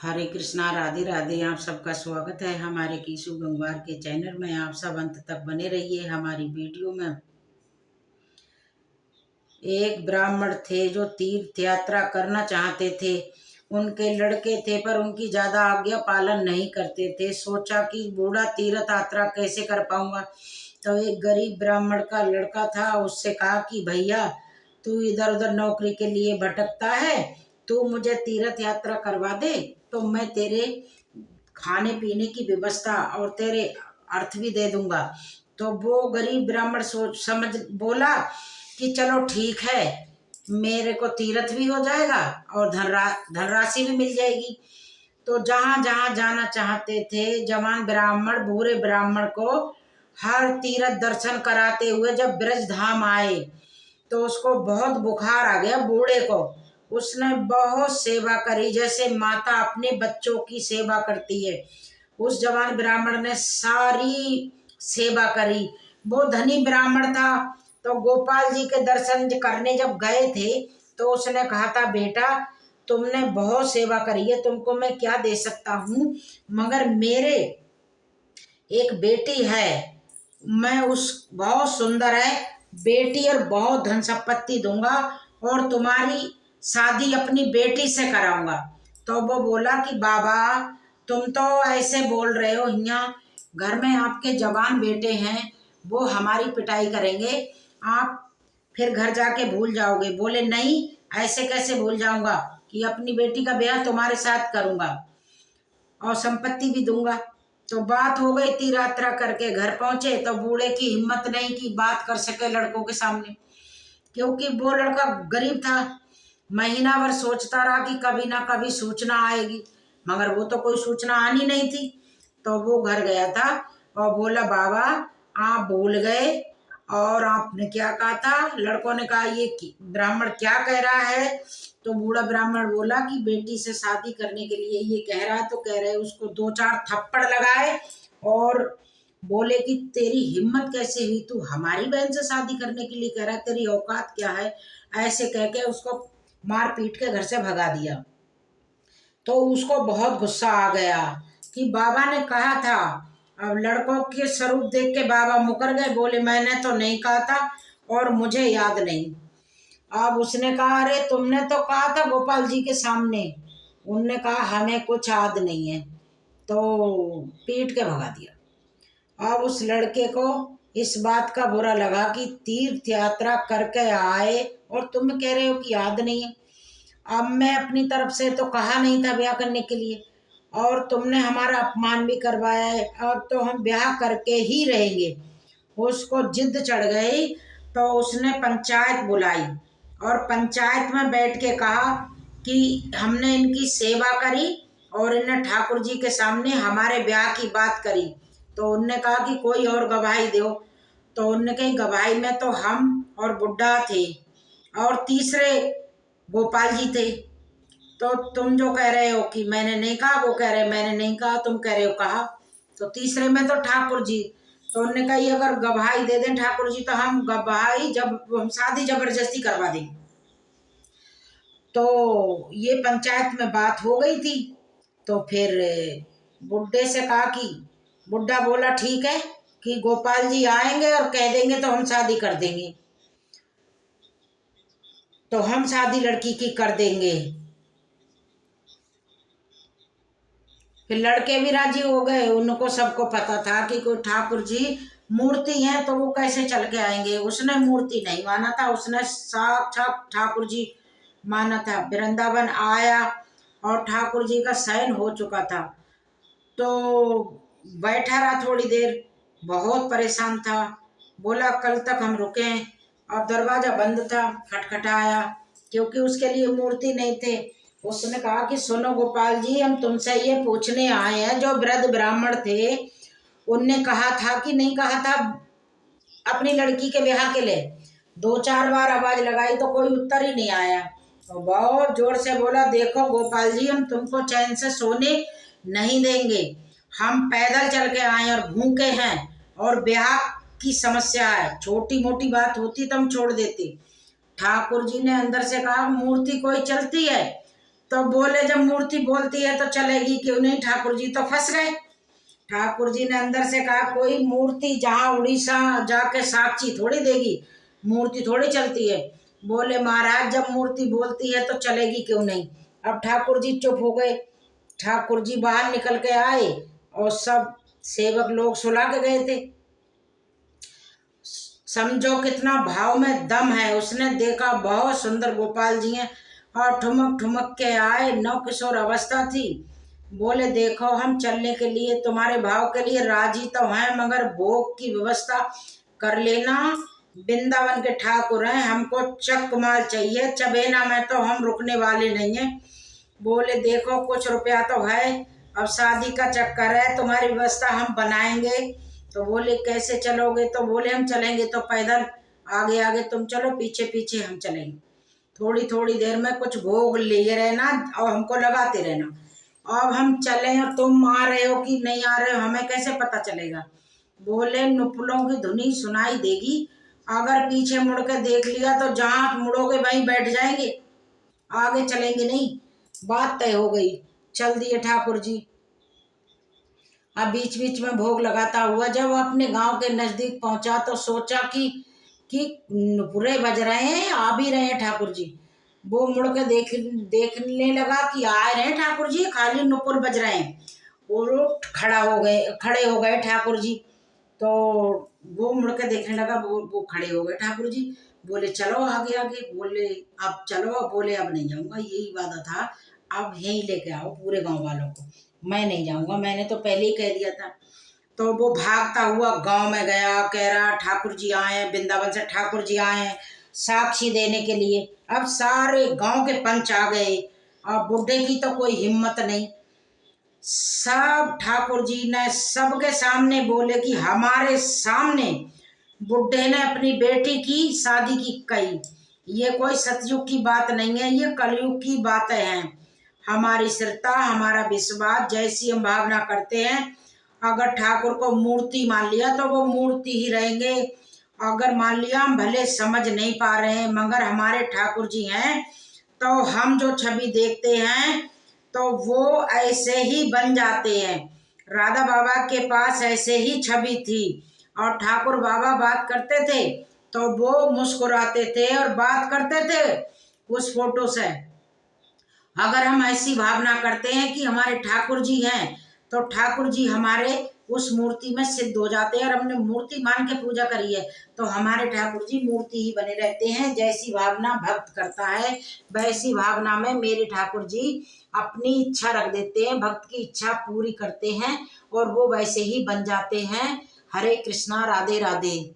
हरे कृष्णा, राधे राधे। आप सबका स्वागत है हमारे कीशु गंगवार के चैनल में। आप सब अंत तक बने रहिए हमारी वीडियो में। एक ब्राह्मण थे जो तीर्थ यात्रा करना चाहते थे। उनके लड़के थे पर उनकी ज्यादा आज्ञा पालन नहीं करते थे। सोचा कि बूढ़ा तीर्थ यात्रा कैसे कर पाऊंगा। तो एक गरीब ब्राह्मण का लड़का था, उससे कहा कि भैया तू इधर उधर नौकरी के लिए भटकता है, तू मुझे तीर्थ यात्रा करवा दे तो मैं तेरे खाने पीने की व्यवस्था और तेरे अर्थ भी दे दूंगा। तो वो गरीब ब्राह्मण सोच समझ बोला कि चलो ठीक है, मेरे को तीर्थ भी हो जाएगा और धनराशि भी मिल जाएगी। तो जहां जहां जाना चाहते थे जवान ब्राह्मण बूढ़े ब्राह्मण को हर तीर्थ दर्शन कराते हुए जब ब्रज धाम आए तो उसको बहुत बुखार आ गया बूढ़े को। उसने बहुत सेवा करी जैसे माता अपने बच्चों की सेवा करती है। उस जवान ब्राह्मण ने सारी सेवा करी। वो धनी ब्राह्मण था। तो गोपाल जी के दर्शन करने जब गए थे तो उसने कहा था, बेटा तुमने बहुत सेवा करी है, तुमको मैं क्या दे सकता हूँ, मगर मेरे एक बेटी है, मैं उस बहुत सुंदर है बेटी और बहुत धन संपत्ति दूंगा और तुम्हारी शादी अपनी बेटी से कराऊंगा। तो वो बोला कि बाबा तुम तो ऐसे बोल रहे हो, यहाँ घर में आपके जवान बेटे हैं, वो हमारी पिटाई करेंगे, आप फिर घर जाके भूल जाओगे। बोले नहीं, ऐसे कैसे भूल जाऊंगा कि अपनी बेटी का ब्याह तुम्हारे साथ करूंगा और संपत्ति भी दूंगा। तो बात हो गई, तीर्थ यात्रा करके घर पहुंचे तो बूढ़े की हिम्मत नहीं कि बात कर सके लड़कों के सामने, क्योंकि वो लड़का गरीब था। महीना भर सोचता रहा कि कभी ना कभी सूचना आएगी, मगर वो तो कोई सूचना आनी नहीं थी। तो वो घर गया था और बोला, बाबा आप भूल गए और आपने क्या कहा था। लड़कों ने कहा, ये ब्राह्मण क्या कह रहा है। तो बूढ़ा ब्राह्मण बोला कि बेटी से शादी करने के लिए ये कह रहा है। तो कह रहे उसको दो चार थप्पड़ लगाए और बोले कि तेरी हिम्मत कैसे हुई, तू हमारी बहन से शादी करने के लिए कह रहा है, तेरी औकात क्या है। ऐसे कह के उसको मार पीट के घर से भगा दिया। तो उसको बहुत गुस्सा आ गया कि बाबा ने कहा था। अब लड़कों के स्वरूप देख के बाबा मुकर गए, बोले मैंने तो नहीं कहा था और मुझे याद नहीं। अब उसने कहा, अरे तुमने तो कहा था गोपाल जी के सामने। उनने कहा हमें कुछ याद नहीं है, तो पीट के भगा दिया। अब उस लड़के को इस बात का बुरा लगा कि तीर्थ यात्रा करके आए और तुम कह रहे हो कि याद नहीं है। अब मैं अपनी तरफ से तो कहा नहीं था ब्याह करने के लिए और तुमने हमारा अपमान भी करवाया है, अब तो हम ब्याह करके ही रहेंगे। उसको जिद चढ़ गई तो उसने पंचायत बुलाई और पंचायत में बैठ के कहा कि हमने इनकी सेवा करी और इन्हें ठाकुर जी के सामने हमारे ब्याह की बात करी। तो उनने कहा कि कोई और गवाही दो। तो उनने कही, गवाही में तो हम और बुड्ढा थे और तीसरे गोपाल जी थे। तो तुम जो कह रहे हो कि मैंने नहीं कहा, वो कह रहे मैंने नहीं कहा, तुम कह रहे हो कहा। तो तीसरे में तो ठाकुर जी। तो उन्होंने कहा, ये अगर गवाही दे दें ठाकुर जी तो हम गवाही हम शादी जबरदस्ती करवा देंगे। तो ये पंचायत में बात हो गई थी। तो फिर बुड्ढे से कहा कि बुड्ढा बोला ठीक है कि गोपाल जी आएंगे और कह देंगे तो हम शादी कर देंगे, तो हम शादी लड़की की कर देंगे। फिर लड़के भी राजी हो गए। उनको सबको पता था कि कोई ठाकुर जी मूर्ति है तो वो कैसे चल के आएंगे। उसने मूर्ति नहीं माना था, उसने साक्षात ठाकुर जी माना था। वृंदावन आया और ठाकुर जी का शयन हो चुका था। तो बैठा रहा थोड़ी देर, बहुत परेशान था। बोला कल तक हम रुके, अब दरवाजा बंद था, खटखटाया क्योंकि उसके लिए मूर्ति नहीं थे। उसने कहा कि सुनो गोपाल जी, हम तुमसे ये पूछने आए हैं, जो वृद्ध ब्राह्मण थे उनने कहा था कि नहीं कहा था अपनी लड़की के ब्याह के लिए। दो चार बार आवाज लगाई तो कोई उत्तर ही नहीं आया। तो बहुत जोर से बोला, देखो गोपाल जी, हम तुमको चैन से सोने नहीं देंगे। हम पैदल चल के आए और भूखे हैं और ब्याह की समस्या है, छोटी मोटी बात होती तो हम छोड़ देते। ठाकुर जी ने अंदर से कहा, मूर्ति कोई चलती है तो बोले जब मूर्ति बोलती है तो चलेगी क्यों नहीं। ठाकुर जी तो फंस गए। ठाकुर जी ने अंदर से कहा कोई मूर्ति जहाँ उड़ीसा जाके साक्षी थोड़ी देगी, मूर्ति थोड़ी चलती है। बोले महाराज जब मूर्ति बोलती है तो चलेगी क्यों नहीं। अब ठाकुर जी चुप हो गए। ठाकुर जी बाहर निकल के आए और सब सेवक लोग सुला के गए थे। समझो कितना भाव में दम है। उसने देखा बहुत सुंदर गोपाल जी हैं और ठुमक ठुमक के आए, नौ किशोर अवस्था थी। बोले देखो हम चलने के लिए तुम्हारे भाव के लिए राजी तो हैं, मगर भोग की व्यवस्था कर लेना। वृंदावन के ठाकुर हैं, हमको चक माल चाहिए, चबेना में तो हम रुकने वाले नहीं हैं। बोले देखो कुछ रुपया तो है, अब शादी का चक्कर है, तुम्हारी व्यवस्था हम बनाएंगे। तो बोले कैसे चलोगे। तो बोले हम चलेंगे तो पैदल, आगे आगे तुम चलो, पीछे पीछे हम चलेंगे। थोड़ी थोड़ी देर में कुछ भोग लिए रहना और हमको लगाते रहना। अब हम चले और तुम आ रहे हो कि नहीं आ रहे हो हमें कैसे पता चलेगा। बोले नुपुलों की धुनी सुनाई देगी, अगर पीछे मुड़ के देख लिया तो जहाँ मुड़ोगे वहीं बैठ जाएंगे, आगे चलेंगे नहीं। बात तय हो गई। चल दिए ठाकुर जी। अब बीच बीच में भोग लगाता हुआ जब अपने गांव के नजदीक पहुंचा तो सोचा कि नुपुरे बज रहे हैं, आ भी रहे हैं ठाकुर जी। वो मुड़ के देखने लगा कि आ रहे हैं ठाकुर जी, खाली नुपुर बज रहे हैं। वो लोग खड़े हो गए ठाकुर जी। तो वो मुड़ के देखने लगा, वो खड़े हो गए ठाकुर जी। बोले चलो आगे आगे। बोले अब चलो। बोले अब नहीं जाऊंगा, यही वादा था, अब यहीं लेके आओ पूरे गांव वालों को, मैं नहीं जाऊंगा, मैंने तो पहले ही कह दिया था। तो वो भागता हुआ गांव में गया, कह रहा ठाकुर जी आए हैं, वृंदावन से ठाकुर जी आए हैं साक्षी देने के लिए। अब सारे गांव के पंच आ गए। अब बुढ़े की तो कोई हिम्मत नहीं। सब ठाकुर जी ने सबके सामने बोले कि हमारे सामने बुढ़े ने अपनी बेटी की शादी की कही। ये कोई सतयुग की बात नहीं है, ये कलयुग की बातें हैं। हमारी श्रद्धा, हमारा विश्वास, जैसी हम भावना करते हैं, अगर ठाकुर को मूर्ति मान लिया तो वो मूर्ति ही रहेंगे। अगर मान लिया हम भले समझ नहीं पा रहे हैं मगर हमारे ठाकुर जी हैं, तो हम जो छवि देखते हैं तो वो ऐसे ही बन जाते हैं। राधा बाबा के पास ऐसे ही छवि थी और ठाकुर बाबा बात करते थे तो वो मुस्कुराते थे और बात करते थे उस फोटो से। अगर हम ऐसी भावना करते हैं कि हमारे ठाकुर जी हैं तो ठाकुर जी हमारे उस मूर्ति में सिद्ध हो जाते हैं। और हमने मूर्ति मान के पूजा करी है तो हमारे ठाकुर जी मूर्ति ही बने रहते हैं। जैसी भावना भक्त करता है वैसी भावना में मेरे ठाकुर जी अपनी इच्छा रख देते हैं, भक्त की इच्छा पूरी करते हैं और वो वैसे ही बन जाते हैं। हरे कृष्णा, राधे राधे।